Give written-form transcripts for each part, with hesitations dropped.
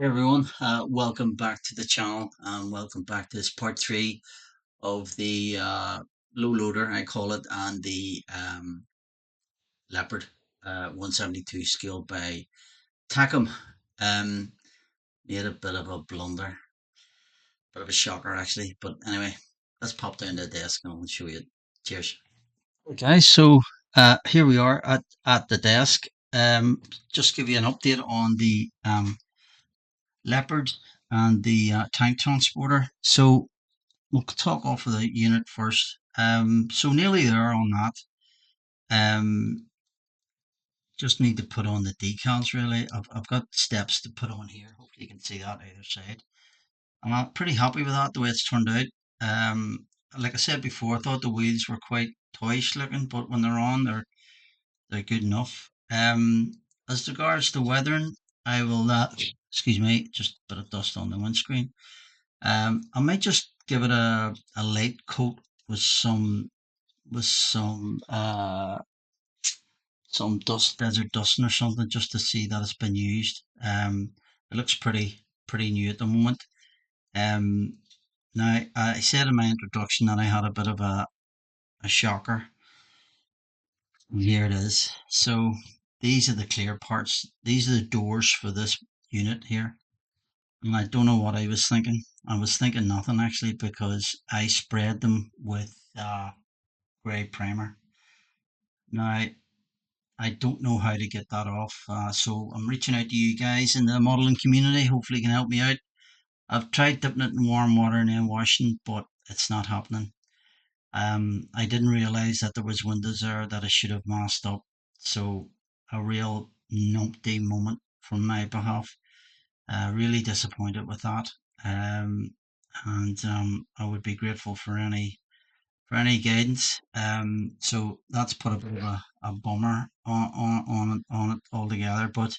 Hey everyone, welcome back to the channel and welcome back to this part 3 of the low loader, I call it, and the Leopard 172 scale by Takom. Um, Made a bit of a blunder, bit of a shocker actually, but anyway, let's pop down to the desk and I'll show you. Cheers. Okay, so here we are at the desk. Just give you an update on the Leopard and the tank transporter. So we'll talk off of the unit first. So nearly there on that. Um, just need to put on the decals really. I've got steps to put on here. Hopefully you can see that either side. I'm pretty happy with that the way it's turned out. Like I said before, I thought the wheels were quite toyish looking, but when they're on, they're good enough. As regards to weathering, I will. Excuse me, just a bit of dust on the windscreen. I might just give it a light coat with some dust, desert dusting or something, just to see that it's been used. It looks pretty new at the moment. Um, Now I said in my introduction that I had a bit of a shocker. Here it is. So these are the clear parts. These are the doors for this unit here. And I don't know what I was thinking. I was thinking nothing actually because I sprayed them with grey primer. Now I don't know how to get that off, so I'm reaching out to you guys in the modeling community. Hopefully, you can help me out. I've tried dipping it in warm water and then washing, but it's not happening. I didn't realize that there was windows there that I should have masked up. So a real numpty moment from my behalf. Really disappointed with that. And I would be grateful for any guidance. So that's put a bit of a bummer on it altogether. But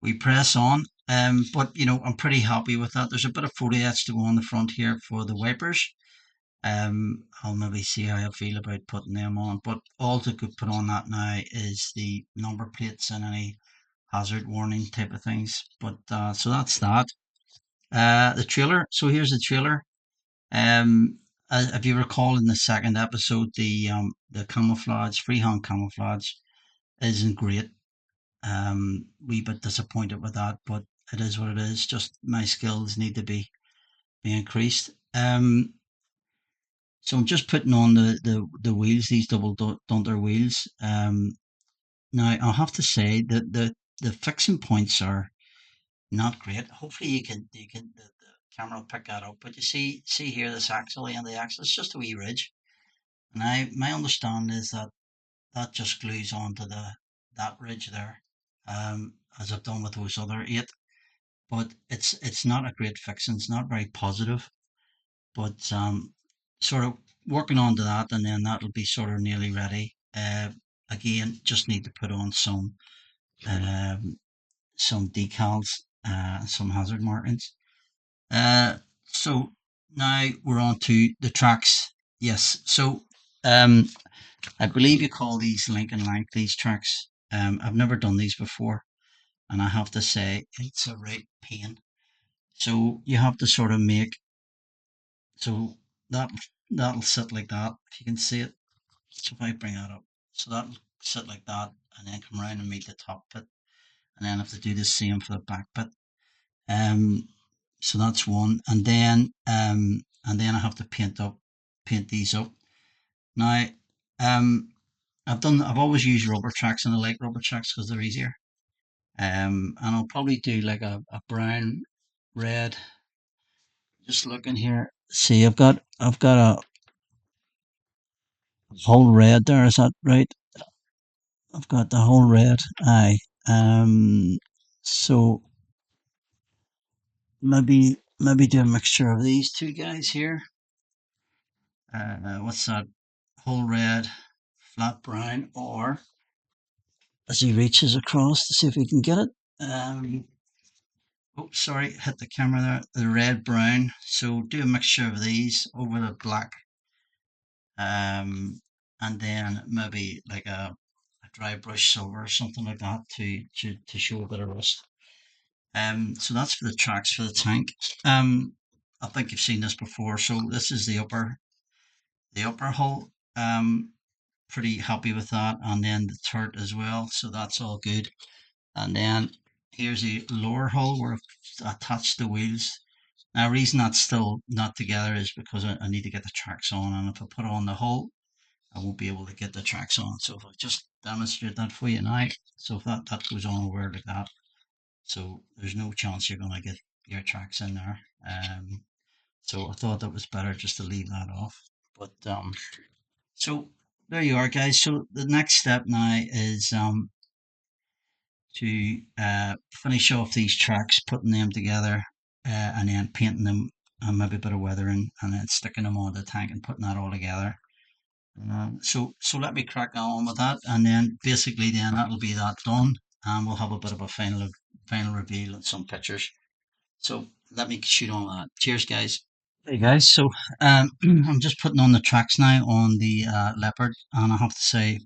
we press on. But I'm pretty happy with that. There's a bit of photo etch to go on the front here for the wipers. I'll maybe see how I feel about putting them on. But all to could put on that now is the number plates and any hazard warning type of things. But so that's that. The trailer. So here's the trailer. If you recall in the second episode, the camouflage, freehand camouflage, isn't great. Wee bit disappointed with that, but it is what it is. Just my skills need to be increased. So I'm just putting on the wheels, these double dunter wheels. Now I'll have to say that the fixing points are not great. Hopefully you can the camera will pick that up. But you see here this axle and the axle, it's just a wee ridge. And my understanding is that that just glues onto that ridge there, as I've done with those other eight. But it's not a great fixing. It's not very positive. But sort of working on to that, and then that'll be sort of nearly ready. Again, just need to put on um, some decals, some hazard markings. So now we're on to the tracks. Yes, so um, I believe you call these link and length, these tracks. I've never done these before, and I have to say it's a right pain. So you have to sort of make so that that'll sit like that if you can see it. So if I bring that up, so that'll sit like that, and then come around and meet the top bit, and then I have to do the same for the back bit. Um, so that's one, and then I have to paint these up. Now, um, I've always used rubber tracks, and I like rubber tracks because they're easier. And I'll probably do like a brown, red. Just looking here. See, I've got a whole red there. Is that right? I've got the whole red. Aye. So maybe do a mixture of these two guys here. What's that? Whole red, flat brown, or as he reaches across to see if we can get it. Oh, sorry, hit the camera there. The red brown. So do a mixture of these over the black, and then maybe like a dry brush silver or something like that to show a bit of rust. So that's for the tracks for the tank. I think you've seen this before. So this is the upper hull. Pretty happy with that, and then the turret as well. So that's all good. And then here's the lower hull where I've attached the wheels. Now, the reason that's still not together is because I need to get the tracks on, and if I put on the hull, I won't be able to get the tracks on. So if I just demonstrate that for you now, so if that goes on over like that, so there's no chance you're gonna get your tracks in there. So I thought that was better just to leave that off. But so there you are, guys. So the next step now is to finish off these tracks, putting them together, and then painting them and maybe a bit of weathering, and then sticking them on the tank and putting that all together. So let me crack on with that, and then basically then that'll be that done, and we'll have a bit of a final reveal and some pictures. So let me shoot on that. Cheers, guys. Hey guys, so I'm just putting on the tracks now on the Leopard, and I have to say,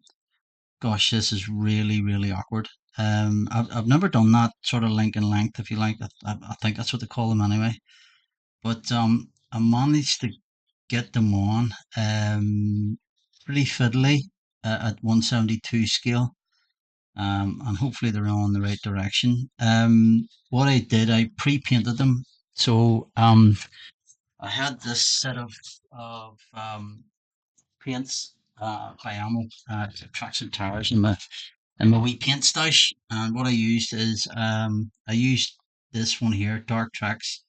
gosh, this is really awkward. I've never done that sort of link and length, if you like. I think that's what they call them anyway. But I managed to get them on pretty fiddly at 172 scale, and hopefully they're on the right direction. What I did, I pre-painted them. So I had this set of paints by Ammo, traction tires in my wee paint stash. And what I used is I used this one here, Dark Tracks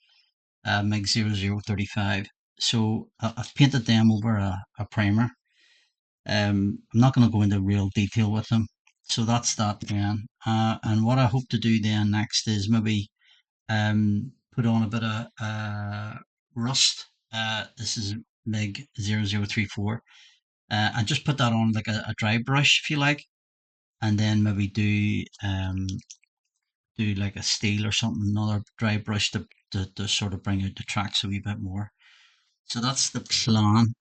MiG 0035. So I've painted them over a primer. I'm not going to go into real detail with them. So that's that then. And what I hope to do then next is maybe put on a bit of rust. This is MiG 0034. And just put that on like a dry brush if you like, and then maybe do like a steel or something, another dry brush to sort of bring out the tracks a wee bit more. So that's the plan.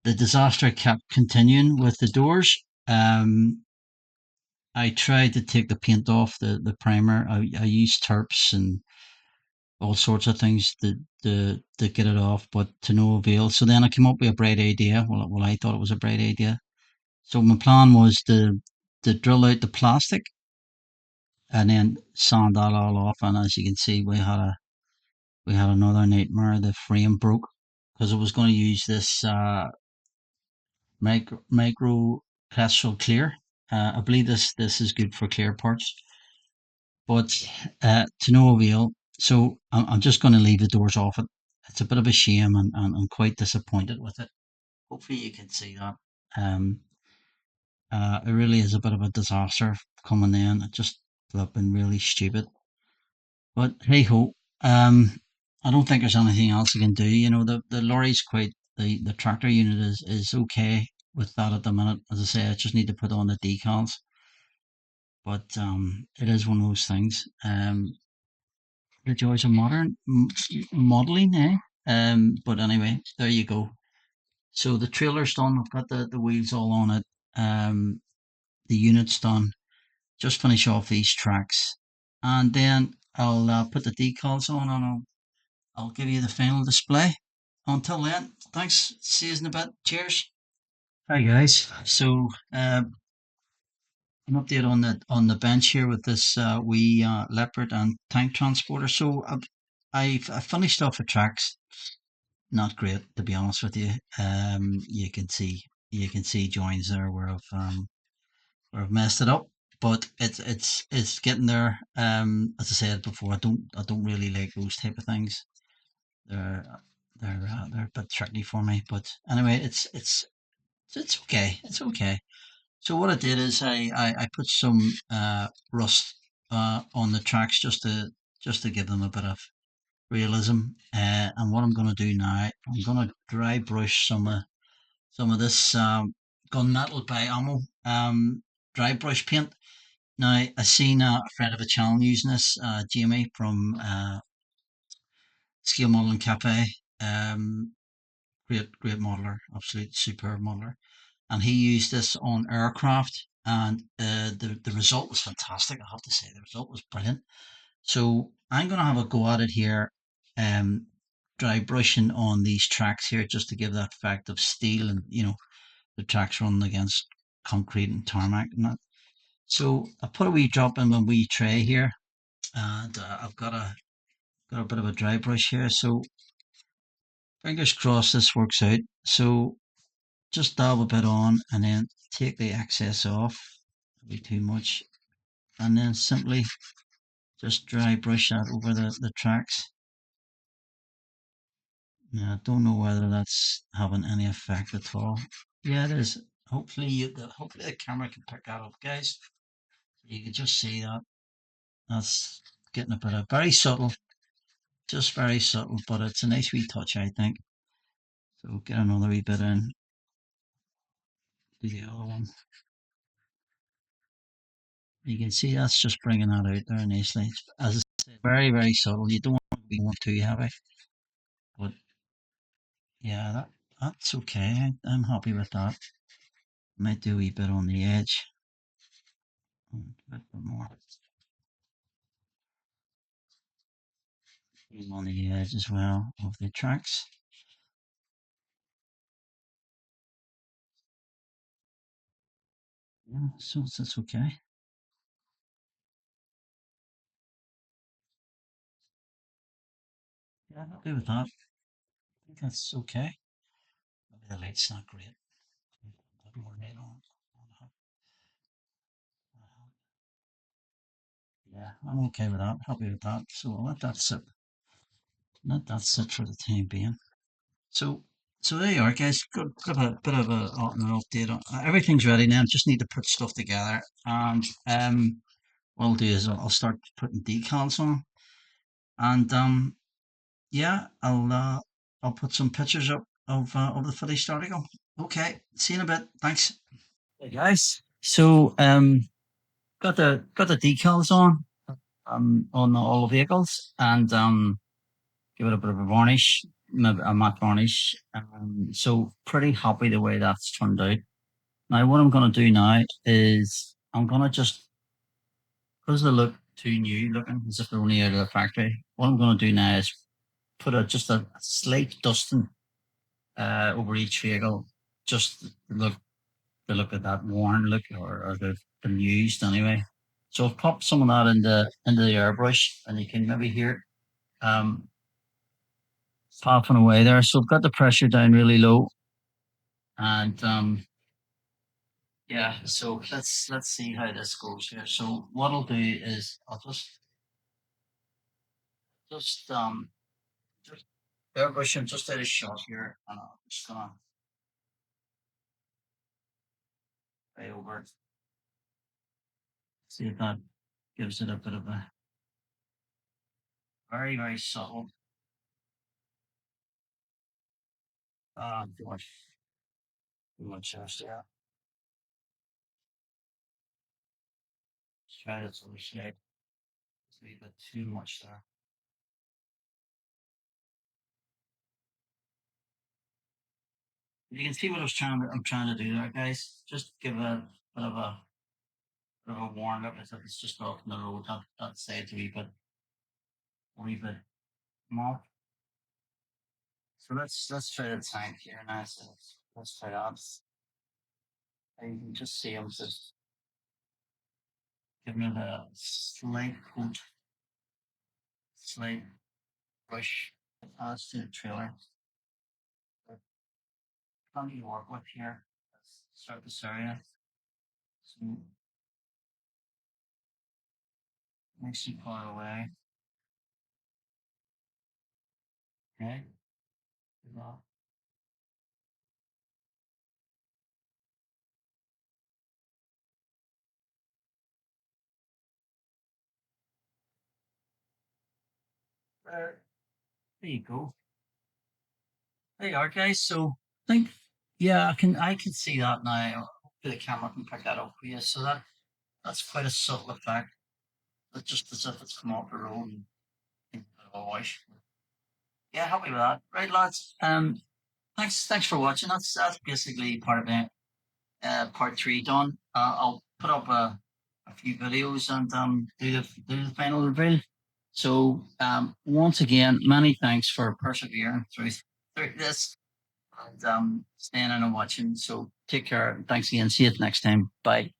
The disaster kept continuing with the doors. I tried to take the paint off the primer. I used terps and all sorts of things to get it off, but to no avail. So then I came up with a bright idea. Well, I thought it was a bright idea. So my plan was to drill out the plastic and then sand that all off. And as you can see, we had another nightmare. The frame broke because I was going to use this micro crystal clear. I believe this is good for clear parts, but to no avail. So I'm just going to leave the doors off it. It's a bit of a shame, and I'm quite disappointed with it. Hopefully you can see that. Um, it really is a bit of a disaster coming in. It just been really stupid. But hey ho, I don't think there's anything else I can do. You know, the lorry's quite the tractor unit is okay with that at the minute. As I say, I just need to put on the decals. But it is one of those things. The joys of modern modeling, eh? But anyway, there you go. So the trailer's done. I've got the wheels all on it. The unit's done. Just finish off these tracks, and then I'll put the decals on, and I'll give you the final display. Until then, thanks. See you in a bit. Cheers. Hi guys. So an update on the bench here with this wee Leopard and tank transporter. So I finished off the tracks. Not great, to be honest with you. You can see joins there where I've messed it up, but it's getting there. As I said before, I don't really like those type of things. They're they're a bit tricky for me. But anyway, it's okay. It's okay. So what I did is I put some rust on the tracks just to give them a bit of realism. And what I'm going to do now, I'm going to dry brush some of this gunmetal by Ammo dry brush paint. Now I seen a friend of a channel using this, Jamie from Scale Modeling Cafe. Great modeler, absolute superb modeler, and he used this on aircraft. and the result was fantastic. I have to say the result was brilliant. So I'm going to have a go at it here, um, dry brushing on these tracks here just to give that effect of steel and the tracks running against concrete and tarmac and that. So I put a wee drop in a wee tray here, and I've got a bit of a dry brush here. So fingers crossed this works out. So just dab a bit on and then take the excess off. Don't be too much, and then simply just dry brush that over the tracks. Now, I don't know whether that's having any effect at all. Yeah, it is. Hopefully the camera can pick that up, guys. You can just see that. That's getting a bit of very subtle, just very subtle, but it's a nice wee touch, I think. So get another wee bit in. Do the other one. You can see that's just bringing that out there nicely. As I said, very, very subtle. You don't want to be going too heavy, but yeah, that's okay. I'm happy with that. Might do a wee bit on the edge. A bit more on the edge as well of the tracks. Yeah, so that's okay. Yeah, I'm happy with that. I think that's okay. Maybe the light's not great. A bit more light on. Yeah, I'm okay with that. Happy with that. So I'll let that sit. Let that sit for the time being. So, so there you are, guys. Got a bit of an update on everything's ready now. Just need to put stuff together, and what I'll do is I'll start putting decals on, and yeah, I'll put some pictures up of the finished article. Okay, see you in a bit. Thanks. Hey guys. So got the decals on all the vehicles, and give it a bit of a varnish, maybe a matte varnish. So pretty happy the way that's turned out. Now what I'm going to do now is I'm going to just, because they look too new looking as if they're only out of the factory. What I'm going to do now is put just a slight dusting over each vehicle, just to look at that worn look, or they've been used anyway. So I've popped some of that into the airbrush, and you can maybe hear it popping away there. So I've got the pressure down really low, and yeah. So let's see how this goes here. So what I'll do is I'll just just airbrush and just out of shot here, and I'm just gonna play over it. See if that gives it a bit of a very, very subtle. Too much yeah. Try to sort of shape. It's a wee bit too much there. You can see what I'm trying to do there, guys. Just give bit of a bit of a warm up as if it's just off the road. That side's a wee bit more. So let's try the tank here now. So let's try that. And you can just see I'm just giving it a slight coat, slight brush. Adds to the trailer. Plenty to work with here. Let's start this area. So makes you far away. Okay. Well, there you go. There you are, guys. So I think, yeah, I can see that now. Hopefully the camera can pick that up for you. So that's quite a subtle effect. It's just as if it's come off the road and a wash. Yeah, happy with that. Right, lads. Thanks for watching. That's basically part of it. Part three done. I'll put up a few videos and do the final reveal. So once again, many thanks for persevering through this and staying in and watching. So take care. Thanks again. See you next time. Bye.